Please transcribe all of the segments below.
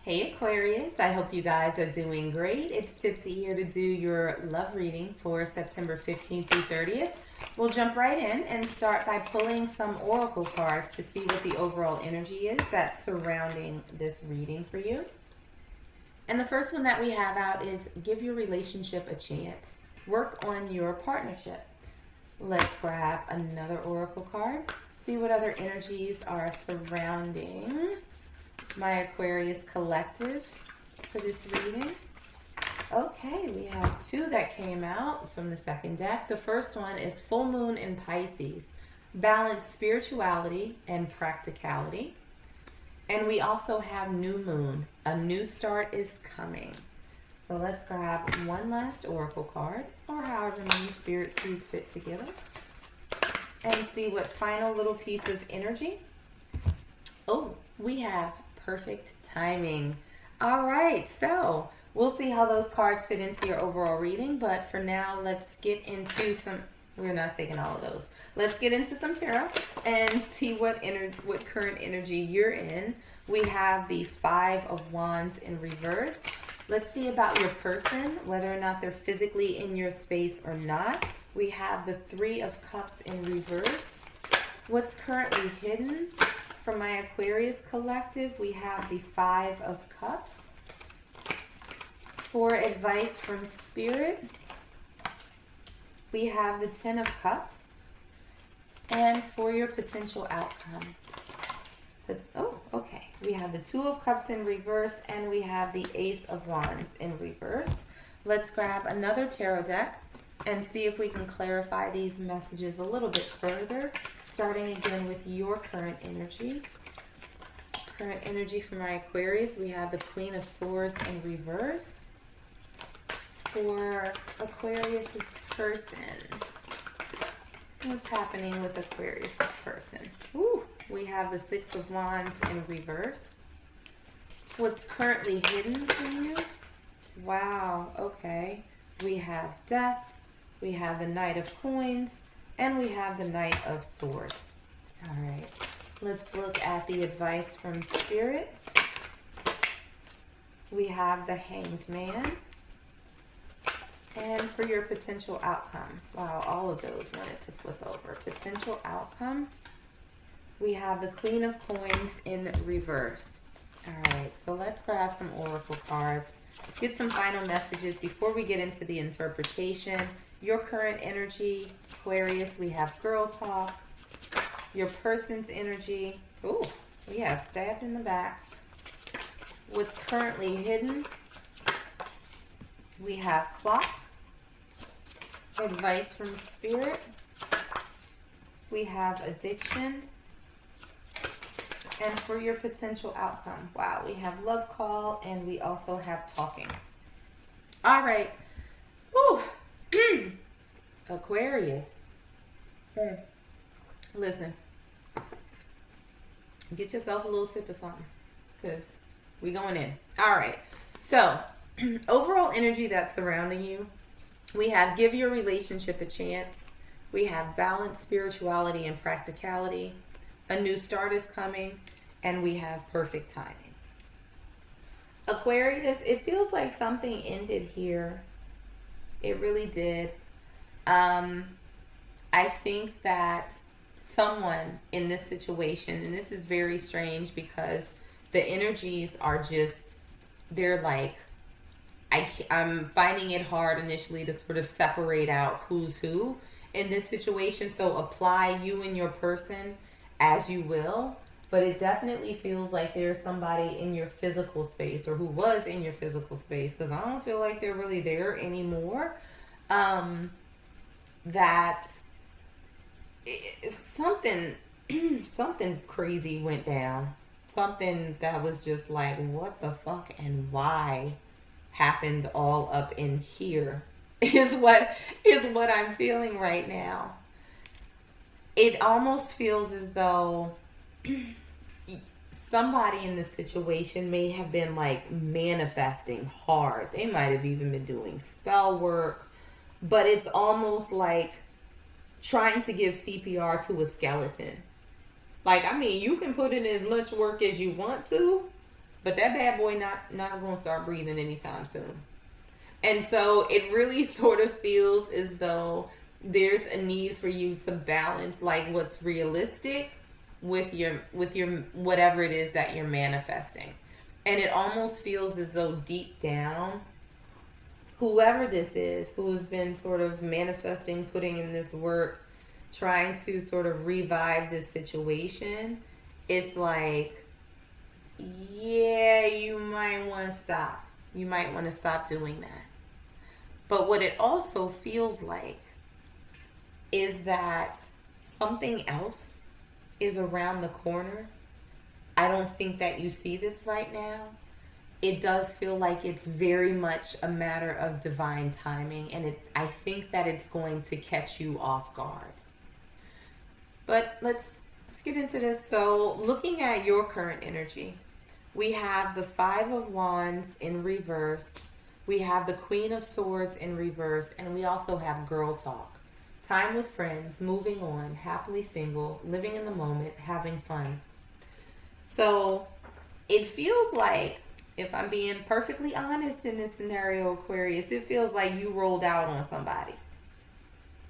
Hey Aquarius, I hope you guys are doing great. It's Tipsy here to do your love reading for September 15th through 30th. We'll jump right in and start by pulling some oracle cards to see what the overall energy is that's surrounding this reading for you. And the first one that we have out is give your relationship a chance. Work on your partnership. Let's grab another oracle card. See what other energies are surrounding my Aquarius collective for this reading. Okay, we have two that came out from the second deck. The first one is full moon in Pisces. Balance spirituality and practicality. And we also have new moon. A new start is coming. So let's grab one last oracle card, or however many spirit sees fit to give us, and see what final little piece of energy. Oh, we have perfect timing. All right, so we'll see how those cards fit into your overall reading, but for now, let's get into some, we're not taking all of those. Let's get into some tarot and see what current energy you're in. We have the Five of Wands in reverse. Let's see about your person, whether or not they're physically in your space or not. We have the Three of Cups in reverse. What's currently hidden? For my Aquarius collective, we have the Five of Cups. For advice from Spirit, we have the Ten of Cups. And for your potential outcome, we have the Two of Cups in reverse, and we have the Ace of Wands in reverse. Let's grab another tarot deck and see if we can clarify these messages a little bit further, starting again with your current energy. Current energy for my Aquarius, we have the Queen of Swords in reverse. For Aquarius's person, what's happening with Aquarius's person? Ooh, we have the Six of Wands in reverse. What's currently hidden from you? Wow, okay. We have Death. We have the Knight of Coins, and we have the Knight of Swords. All right, let's look at the advice from Spirit. We have the Hanged Man. And for your potential outcome, wow, all of those wanted to flip over. Potential outcome, we have the Queen of Coins in reverse. All right, so let's grab some oracle cards, get some final messages before we get into the interpretation. Your current energy, Aquarius, we have girl talk. Your person's energy, ooh, we have stabbed in the back. What's currently hidden, we have clock. Advice from Spirit, we have addiction. And for your potential outcome, wow, we have love call, and we also have talking. All right. Woo. Aquarius. Listen. Get yourself a little sip of something, because we going in. All right. So, overall energy that's surrounding you, we have give your relationship a chance. We have balance, spirituality, and practicality. A new start is coming, and we have perfect timing. Aquarius, it feels like something ended here. It really did. I think that someone in this situation, and this is very strange because the energies are just, they're like, I'm finding it hard initially to sort of separate out who's who in this situation. So apply you and your person as you will, but it definitely feels like there's somebody in your physical space, or who was in your physical space, because I don't feel like they're really there anymore. That something crazy went down. Something that was just like, what the fuck and why happened all up in here is what I'm feeling right now. It almost feels as though somebody in this situation may have been like manifesting hard. They might have even been doing spell work, but it's almost like trying to give CPR to a skeleton. Like, I mean, you can put in as much work as you want to, but that bad boy not going to start breathing anytime soon. And so it really sort of feels as though there's a need for you to balance like what's realistic with your whatever it is that you're manifesting. And it almost feels as though deep down, whoever this is who's been sort of manifesting, putting in this work, trying to sort of revive this situation, it's like, yeah, you might want to stop. You might want to stop doing that. But what it also feels like is that something else is around the corner. I don't think that you see this right now. It does feel like it's very much a matter of divine timing, and I think that it's going to catch you off guard. But let's get into this. So looking at your current energy, we have the 5 of Wands in reverse. We have the Queen of Swords in reverse, and we also have girl talk. Time with friends, moving on, happily single, living in the moment, having fun. So it feels like, if I'm being perfectly honest in this scenario, Aquarius, it feels like you rolled out on somebody.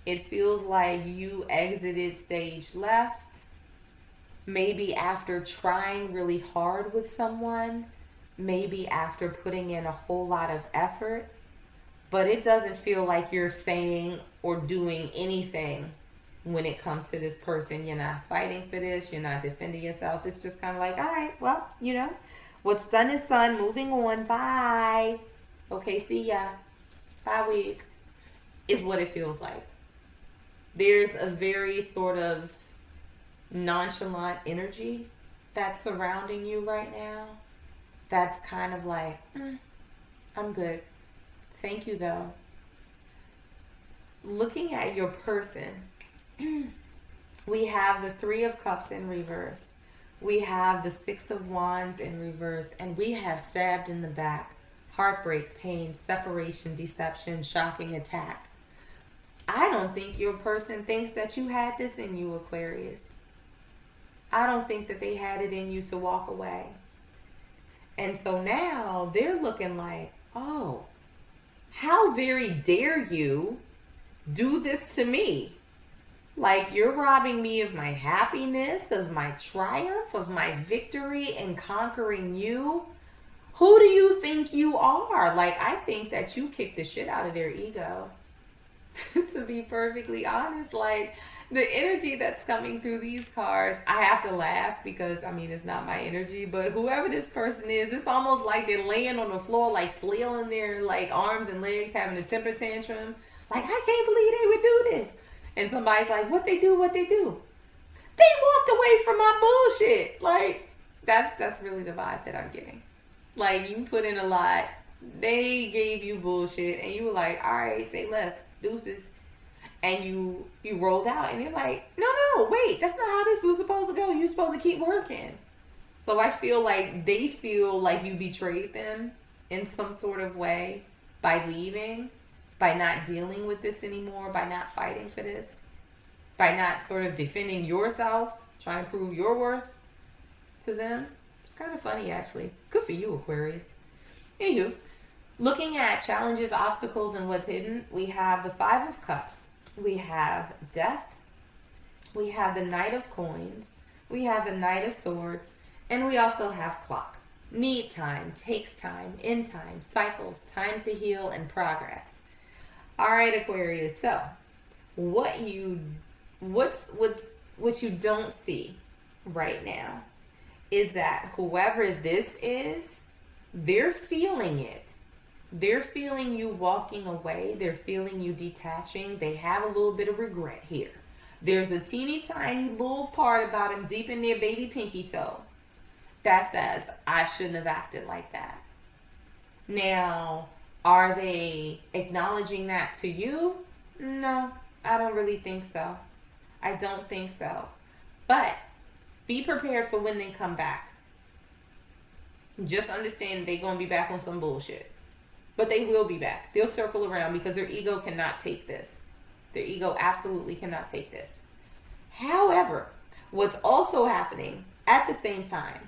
It feels like you exited stage left, maybe after trying really hard with someone, maybe after putting in a whole lot of effort, but it doesn't feel like you're saying or doing anything when it comes to this person. You're not fighting for this. You're not defending yourself. It's just kind of like, all right, well, what's done is done. Moving on. Bye. Okay, see ya. Bye, week. Is what it feels like. There's a very sort of nonchalant energy that's surrounding you right now. That's kind of like, I'm good. Thank you, though. Looking at your person, we have the 3 of Cups in reverse. We have the 6 of Wands in reverse. And we have stabbed in the back, heartbreak, pain, separation, deception, shocking attack. I don't think your person thinks that you had this in you, Aquarius. I don't think that they had it in you to walk away. And so now they're looking like, oh, how very dare you do this to me? Like, you're robbing me of my happiness, of my triumph, of my victory in conquering you. Who do you think you are? Like, I think that you kicked the shit out of their ego. To be perfectly honest, like, the energy that's coming through these cards, I have to laugh because, it's not my energy, but whoever this person is, it's almost like they're laying on the floor, like, flailing their, like, arms and legs, having a temper tantrum. Like, I can't believe they would do this. And somebody's like, what they do? They walked away from my bullshit. Like, that's really the vibe that I'm getting. Like, you put in a lot. They gave you bullshit, and you were like, all right, say less, deuces. And you rolled out, and you're like, no, wait, that's not how this was supposed to go. You're supposed to keep working. So I feel like they feel like you betrayed them in some sort of way by leaving, by not dealing with this anymore, by not fighting for this, by not sort of defending yourself, trying to prove your worth to them. It's kind of funny, actually. Good for you, Aquarius. Anywho, looking at challenges, obstacles, and what's hidden, we have the 5 of Cups. We have Death. We have the Knight of Coins. We have the Knight of Swords. And we also have Clock. Need time, takes time, in time, cycles, time to heal, and progress. All right, Aquarius. So, what you don't see right now is that whoever this is, they're feeling it. They're feeling you walking away. They're feeling you detaching. They have a little bit of regret here. There's a teeny tiny little part about them deep in their baby pinky toe that says, I shouldn't have acted like that. Now, are they acknowledging that to you? No, I don't really think so. I don't think so. But be prepared for when they come back. Just understand they're going to be back on some bullshit. But they will be back. They'll circle around because their ego cannot take this. Their ego absolutely cannot take this. However, what's also happening at the same time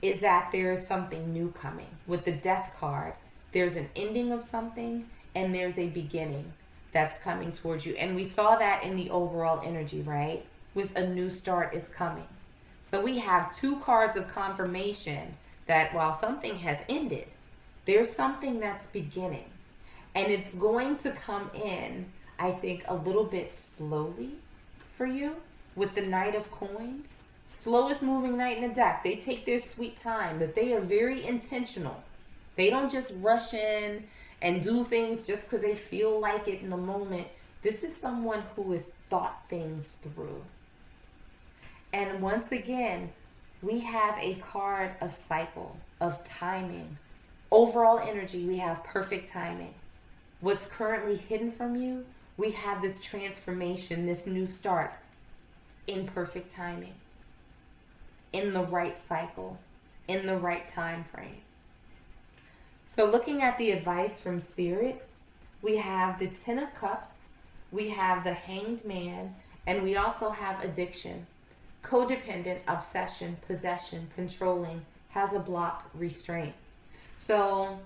is that there is something new coming. With the Death card, there's an ending of something and there's a beginning that's coming towards you. And we saw that in the overall energy, right? With a new start is coming. So we have two cards of confirmation that while something has ended, there's something that's beginning. And it's going to come in, I think, a little bit slowly for you with the Knight of Coins. Slowest moving knight in the deck. They take their sweet time, but they are very intentional. They don't just rush in and do things just because they feel like it in the moment. This is someone who has thought things through. And once again, we have a card of cycle, of timing. Overall energy, we have perfect timing. What's currently hidden from you, we have this transformation, this new start in perfect timing, in the right cycle, in the right time frame. So looking at the advice from Spirit, we have the Ten of Cups, we have the Hanged Man, and we also have addiction. Codependent, obsession, possession, controlling, has a block, restraint. So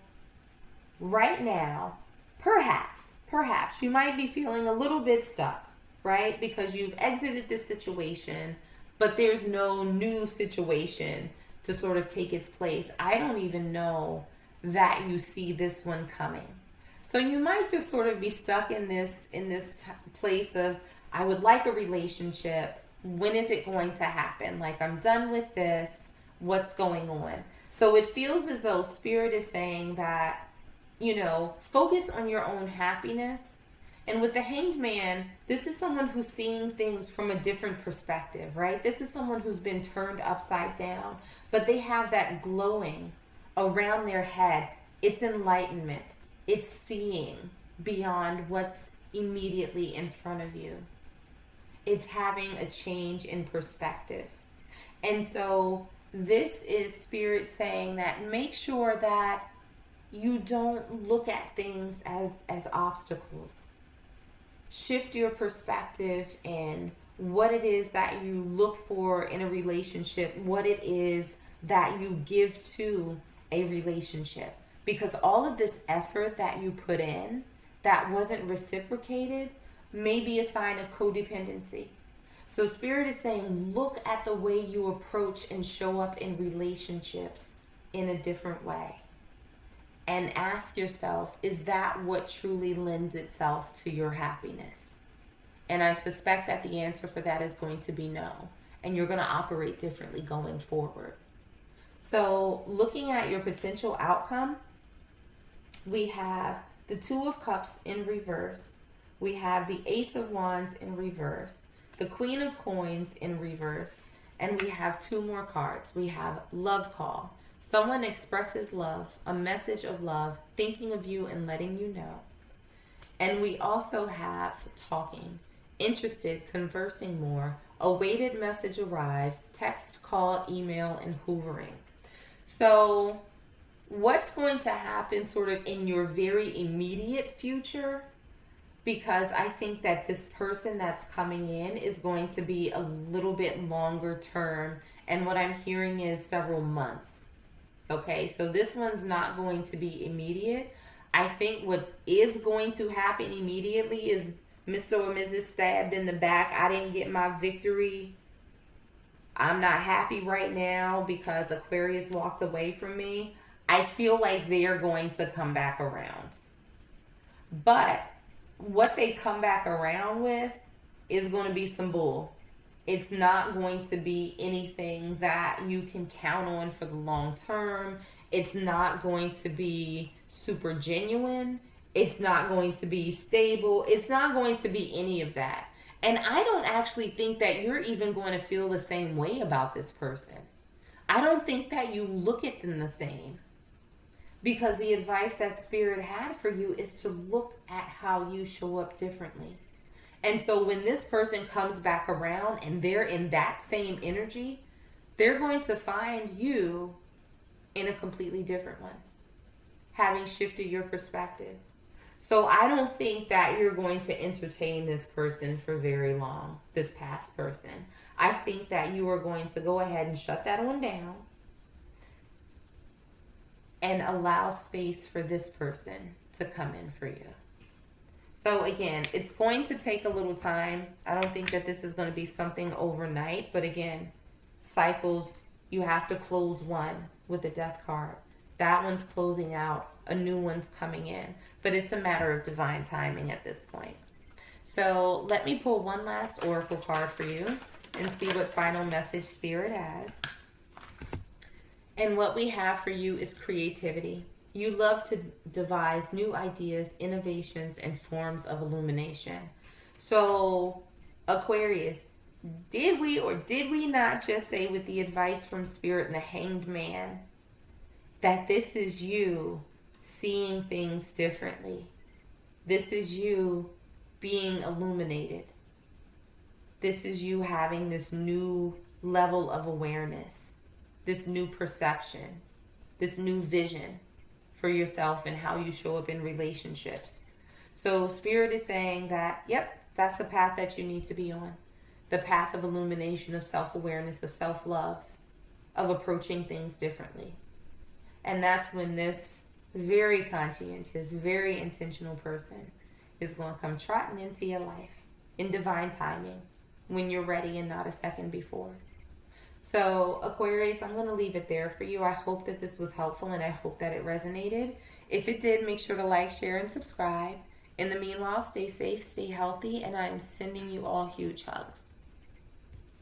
right now, perhaps you might be feeling a little bit stuck, right? Because you've exited this situation, but there's no new situation to sort of take its place. I don't even know that you see this one coming. So you might just sort of be stuck in this place of, I would like a relationship. When is it going to happen? Like, I'm done with this. What's going on? So it feels as though Spirit is saying that, focus on your own happiness. And with the Hanged Man, this is someone who's seeing things from a different perspective, right? This is someone who's been turned upside down, but they have that glowing around their head. It's enlightenment. It's seeing beyond what's immediately in front of you. It's having a change in perspective. And so this is Spirit saying that make sure that you don't look at things as obstacles. Shift your perspective in what it is that you look for in a relationship, what it is that you give to a relationship. Because all of this effort that you put in that wasn't reciprocated may be a sign of codependency. So Spirit is saying, look at the way you approach and show up in relationships in a different way. And ask yourself, is that what truly lends itself to your happiness? And I suspect that the answer for that is going to be no. And you're going to operate differently going forward. So looking at your potential outcome, we have the Two of Cups in reverse. We have the Ace of Wands in reverse, the Queen of Coins in reverse, and we have two more cards. We have Love Call. Someone expresses love, a message of love, thinking of you and letting you know. And we also have Talking, interested, conversing more, awaited message arrives, text, call, email, and hoovering. So what's going to happen sort of in your very immediate future? Because I think that this person that's coming in is going to be a little bit longer term. And what I'm hearing is several months. Okay, so this one's not going to be immediate. I think what is going to happen immediately is Mr. or Mrs. stabbed in the back. I didn't get my victory. I'm not happy right now because Aquarius walked away from me. I feel like they're going to come back around. But what they come back around with is going to be some bull. It's not going to be anything that you can count on for the long term. It's not going to be super genuine. It's not going to be stable. It's not going to be any of that. And I don't actually think that you're even going to feel the same way about this person. I don't think that you look at them the same. Because the advice that Spirit had for you is to look at how you show up differently. And so when this person comes back around and they're in that same energy, they're going to find you in a completely different one, having shifted your perspective. So I don't think that you're going to entertain this person for very long, this past person. I think that you are going to go ahead and shut that one down and allow space for this person to come in for you. So again, it's going to take a little time. I don't think that this is going to be something overnight, but again, cycles, you have to close one with the death card. That one's closing out, a new one's coming in, but it's a matter of divine timing at this point. So let me pull one last oracle card for you and see what final message Spirit has. And what we have for you is creativity. You love to devise new ideas, innovations, and forms of illumination. So, Aquarius, did we or did we not just say with the advice from Spirit and the Hanged Man that this is you seeing things differently? This is you being illuminated. This is you having this new level of awareness, this new perception, this new vision for yourself and how you show up in relationships. So Spirit is saying that, yep, that's the path that you need to be on. The path of illumination, of self-awareness, of self-love, of approaching things differently. And that's when this very conscientious, very intentional person is going to come trotting into your life in divine timing when you're ready and not a second before. So Aquarius, I'm going to leave it there for you. I hope that this was helpful and I hope that it resonated. If it did, make sure to like, share, and subscribe. In the meanwhile, stay safe, stay healthy, and I am sending you all huge hugs.